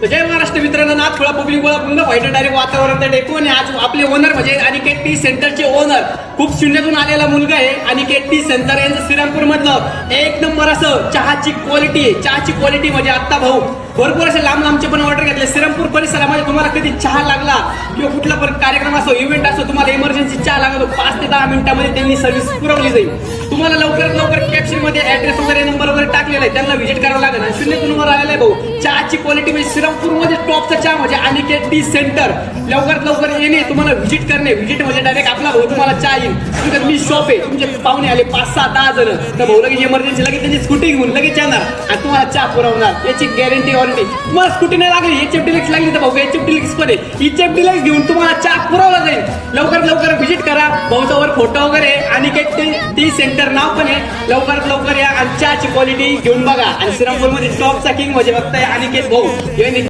तर जय महाराष्ट्र मित्रांनो, नाथखोळा पब्लिक गोळा पुन्हा व्हाईट डायरेक्ट वातावरण त्या डेकोन आज आपले ओनर म्हणजे अनिकेत टी सेंटरचे ओनर खूप शून्यातून आलेला मुलगा आहे. अनिकेत टी सेंटर यांचं श्रीरामपूर मधलं एक नंबर असं चहाची क्वालिटी आहे. चहाची क्वालिटी म्हणजे आता भाऊ भरपूर असे लांब लांबचे पण ऑर्डर घेतले. श्रीरामपूर परिसरामध्ये तुम्हाला कधी चहा लागला किंवा कुठला पण कार्यक्रम असो, इव्हेंट असो, तुम्हाला इमर्जन्सी चहा लागतो 5 ते 10 मिनिटांमध्ये त्यांनी सर्व्हिस पुरवली जाईल. तुम्हाला लवकरात लवकर कॅप्शन मध्ये ऍड्रेस वगैरे नंबर वगैरे टाकलेला आहे, त्यांना व्हिजिट करावं लागेल. आणि शून्यातून वर आलेला आहे भाऊ. चहाची क्वालिटी म्हणजे श्रीरामपूर मध्ये टॉपचा चहा म्हणजे अनिकेत टी सेंटर. लवकरात लवकर येणे, तुम्हाला व्हिजिट करणे. व्हिजिट म्हणजे डायरेक्ट आपला भाऊ तुम्हाला चहा येईल. तुमच्या मी शॉप आहे, तुमचे पाहुणे आले 5, 6, 10 जण, तर भाऊ लगेच इमर्जन्सी लगेच त्यांची स्कूटी घेऊन लगेच येणार आणि तुम्हाला चहा पुरवणार. याची गॅरंटी वॉरंटी. तुम्हाला स्कूटी नाही लागली, HF डिलक्स लागली तर भाऊ HF डिलक्स पण आहे. HF डिलक्स घेऊन तुम्हाला चहा पुरवला जाईल. लवकरात लवकर व्हिजिट करा. भाऊचा वर फोटो वगैरे अनिकेत टी सेंटर नाव पण आहे. लवकरात लवकर या आणि चहाची क्वालिटी घेऊन बघा. आणि श्रीरामपूर मध्ये टॉपचा किंग म्हणजे फक्त अनिकेत भाऊ.